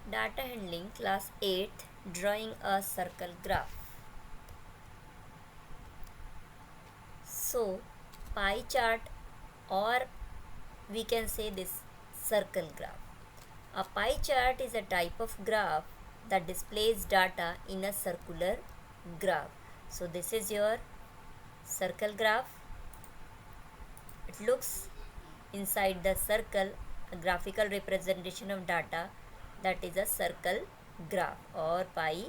Data handling class 8th drawing a circle graph. So pie chart, or we can say this circle graph. A pie chart is a type of graph that displays data in a circular graph. So this is your circle graph. It looks inside the circle a graphical representation of data, that is a circle graph or pie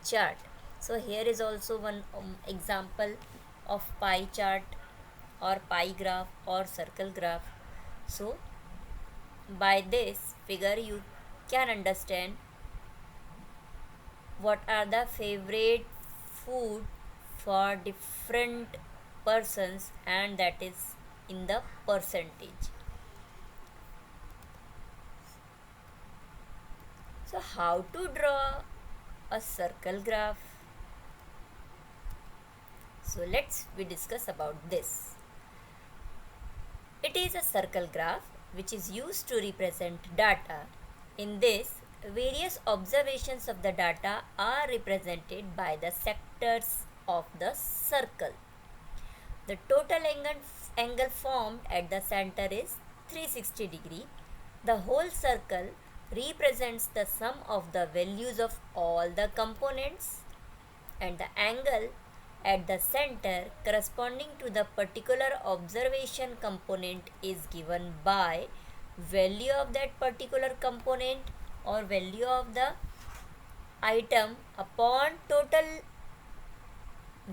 chart. So here is also one example of pie chart or pie graph or circle graph. So by this figure you can understand what are the favorite food for different persons, and that is in the percentage. So how to draw a circle graph? So let's we discuss about this. It is a circle graph which is used to represent data. In this, various observations of the data are represented by the sectors of the circle. The total angle formed at the center is 360 degree. The whole circle represents the sum of the values of all the components, and the angle at the center corresponding to the particular observation component is given by value of that particular component or value of the item upon total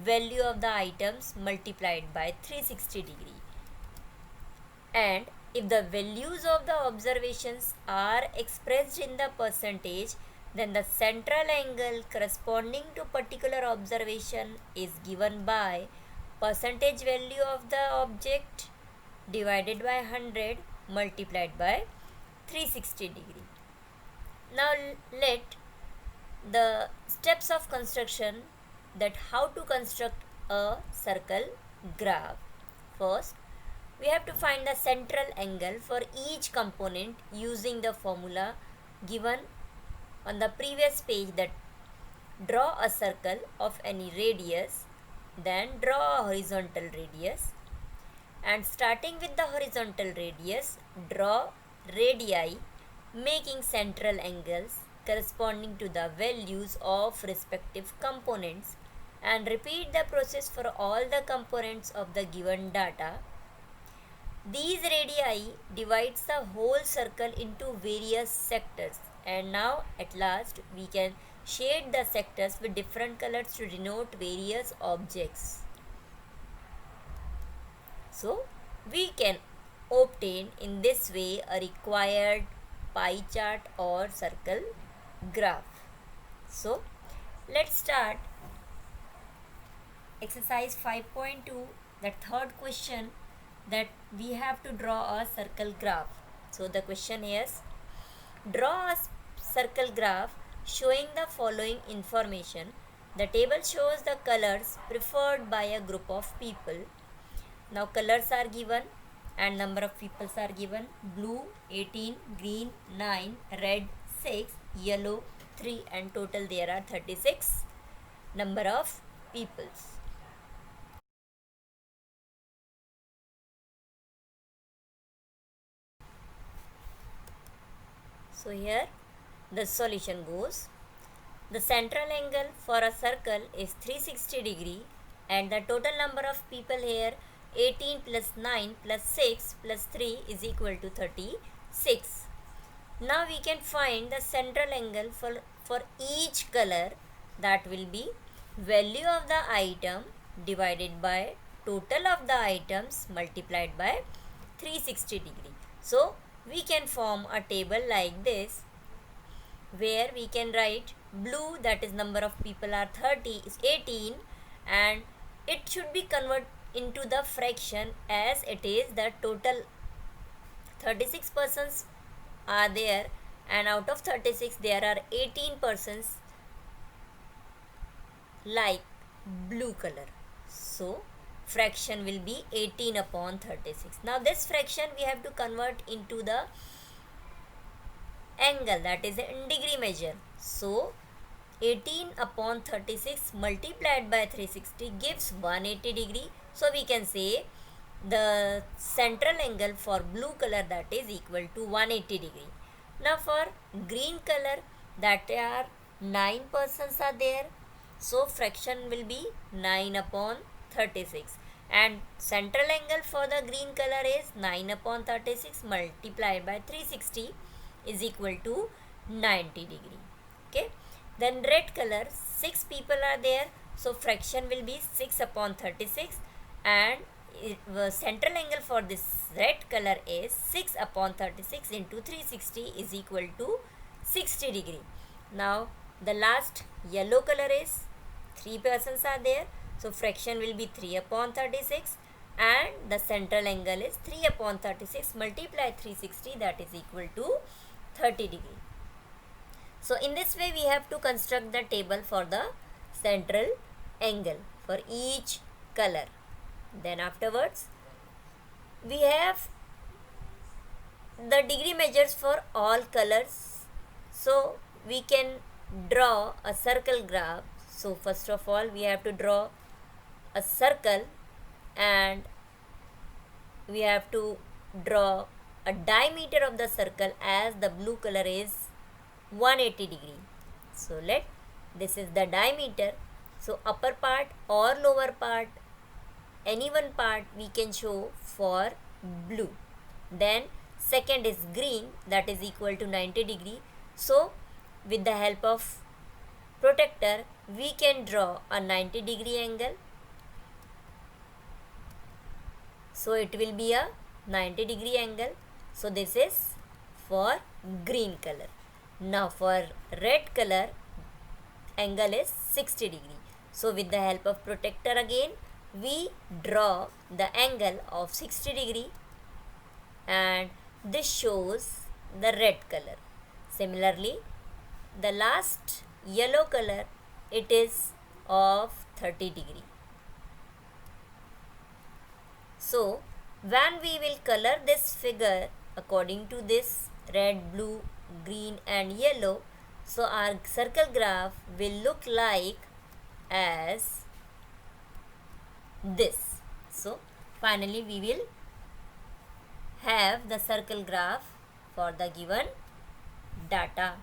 value of the items multiplied by 360 degree. And if the values of the observations are expressed in the percentage, then the central angle corresponding to particular observation is given by percentage value of the object divided by 100 multiplied by 360 degree. Now let the steps of construction, that how to construct a circle graph. First, we have to find the central angle for each component using the formula given on the previous page, that draw a circle of any radius, then draw a horizontal radius, and starting with the horizontal radius, draw radii making central angles corresponding to the values of respective components, and repeat the process for all the components of the given data. These radii divides the whole circle into various sectors, and now at last we can shade the sectors with different colors to denote various objects. So we can obtain in this way a required pie chart or circle graph. So let's start exercise 5.2, the third question, that we have to draw a circle graph. So the question is, draw a circle graph showing the following information. The table shows the colors preferred by a group of people. Now colors are given and number of people are given: blue 18, green 9, red 6, yellow 3, and total there are 36 number of peoples. So here the solution goes. The central angle for a circle is 360 degree, and the total number of people here 18 plus 9 plus 6 plus 3 is equal to 36. Now we can find the central angle for each color, that will be value of the item divided by total of the items multiplied by 360 degree. So we can form a table like this, where we can write blue, that is number of people are 30, is 18, and it should be converted into the fraction, as it is the total 36 persons are there, and out of 36 there are 18 persons like blue color. So fraction will be 18 upon 36. Now this fraction we have to convert into the angle, that is in degree measure. So 18 upon 36 multiplied by 360 gives 180 degree. So we can say the central angle for blue color, that is equal to 180 degree. Now for green color, that are 9 persons are there, so fraction will be 9 upon 36, and central angle for the green color is 9 upon 36 multiplied by 360 is equal to 90 degree. Okay, then red color, 6 people are there, so fraction will be 6 upon 36, and central angle for this red color is 6 upon 36 into 360 is equal to 60 degree. Now the last yellow color is 3 persons are there, so fraction will be 3 upon 36, and the central angle is 3 upon 36 multiply 360, that is equal to 30 degree. So in this way we have to construct the table for the central angle for each color. Then afterwards we have the degree measures for all colors. So we can draw a circle graph. So first of all we have to draw a circle, and we have to draw a diameter of the circle, as the blue color is 180 degree. So this is the diameter. So upper part or lower part, any one part we can show for blue. Then second is green, that is equal to 90 degree. So with the help of protractor we can draw a 90 degree angle. So it will be a 90 degree angle. So this is for green color. Now for red color, angle is 60 degree. So with the help of protractor again we draw the angle of 60 degree, and this shows the red color. Similarly, the last yellow color, it is of 30 degree. So when we will color this figure according to this red, blue, green and yellow, so our circle graph will look like as this. So finally we will have the circle graph for the given data.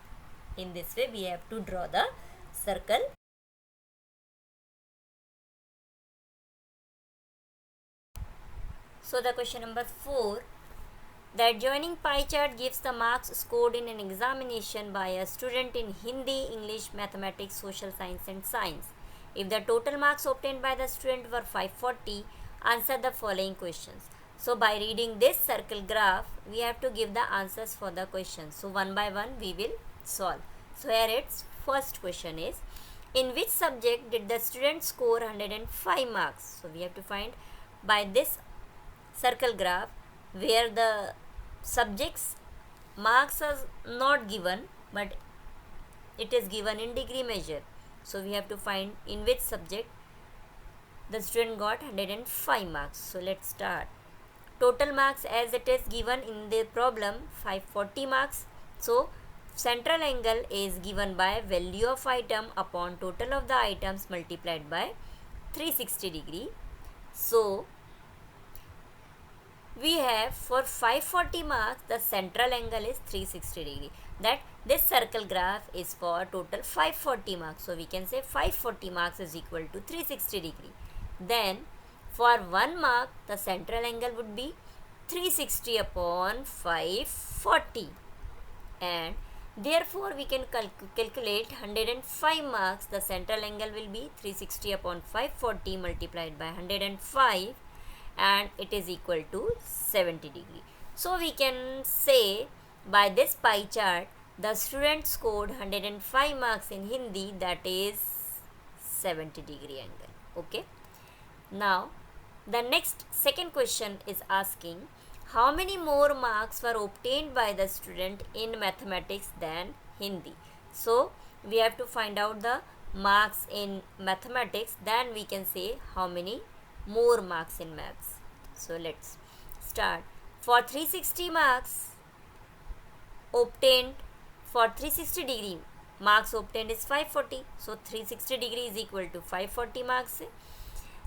In this way we have to draw the circle. So the question number 4, the adjoining pie chart gives the marks scored in an examination by a student in Hindi, English, Mathematics, Social Science and Science. If the total marks obtained by the student were 540, answer the following questions. So by reading this circle graph, we have to give the answers for the questions. So one by one we will solve. So here its first question is, in which subject did the student score 105 marks? So we have to find by this circle graph where the subjects marks are not given but it is given in degree measure. So we have to find in which subject the student got 105 marks. So let's start. Total marks as it is given in the problem 540 marks. So central angle is given by value of item upon total of the items multiplied by 360 degree. So we have for 540 marks the central angle is 360 degree, that this circle graph is for total 540 marks. So we can say 540 marks is equal to 360 degree. Then for 1 mark the central angle would be 360 upon 540, and therefore we can calculate 105 marks. The central angle will be 360 upon 540 multiplied by 105, and it is equal to 70 degree. So we can say by this pie chart the student scored 105 marks in Hindi, that is 70 degree angle. Okay. Now the next second question is asking how many more marks were obtained by the student in mathematics than Hindi. So we have to find out the marks in mathematics, then we can say how many more marks in maths. So let's start. For 360 marks obtained for 360 degree marks obtained is 540. So 360 degree is equal to 540 marks.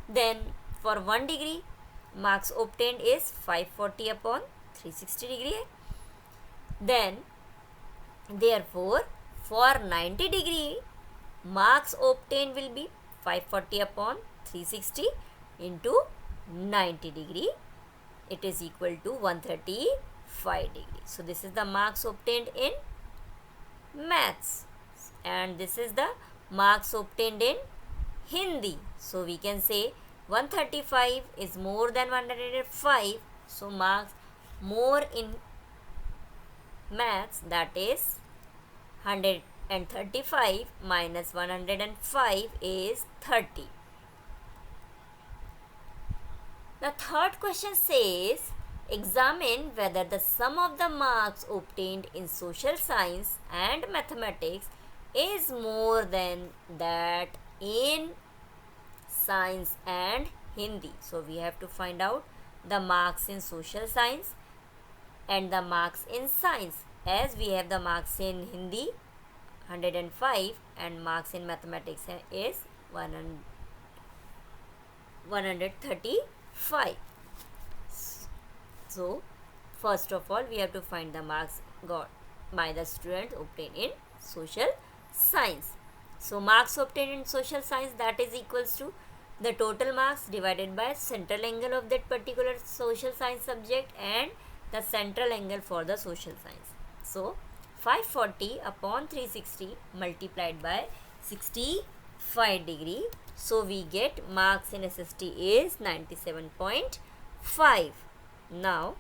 Then for 1 degree marks obtained is 540 upon 360 degree. Then therefore for 90 degree marks obtained will be 540 upon 360 into 90 degree. It is equal to 135 degree. So this is the marks obtained in maths, and this is the marks obtained in Hindi. So we can say 135 is more than 105. So marks more in maths, that is 135 minus 105 is 30. The third question says, examine whether the sum of the marks obtained in social science and mathematics is more than that in science and Hindi. So we have to find out the marks in social science and the marks in science, as we have the marks in Hindi 105 and marks in mathematics is 135. So first of all we have to find the marks got by the student obtained in social science. So marks obtained in social science, that is equals to the total marks divided by central angle of that particular social science subject and the central angle for the social science. So 540 upon 360 multiplied by 65 degree. So we get marks in SST is 97.5. Now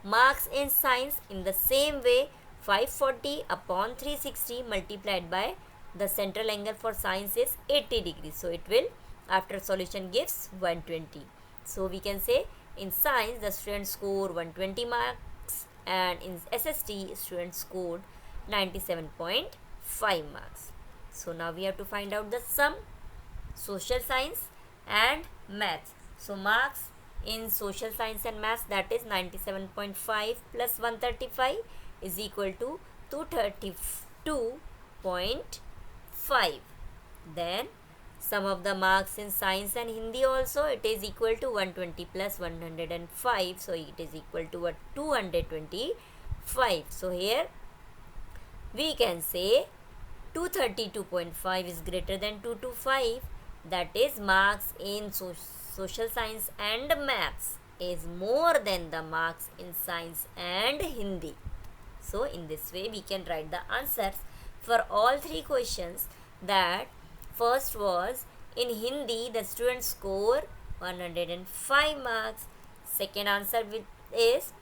marks in science, in the same way, 540 upon 360 multiplied by the central angle for science is 80 degrees. So it will, after solution, gives 120. So we can say in science the students score 120 marks and in SST students scored 97.5 marks. So now we have to find out the sum social science and maths. So marks in social science and maths, that is 97.5 plus 135 is equal to 232.5. Then sum of the marks in science and Hindi also, it is equal to 120 plus 105. So it is equal to 225. So here we can say 232.5 is greater than 225. That is marks in social science and maths is more than the marks in science and Hindi. So in this way we can write the answers for all three questions. That first was in Hindi the students score 105 marks. Second answer is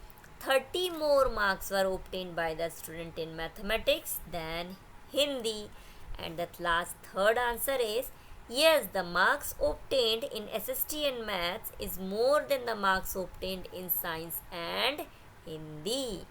30 more marks were obtained by the student in mathematics than Hindi. And the last third answer is yes, the marks obtained in SST and maths is more than the marks obtained in science and Hindi.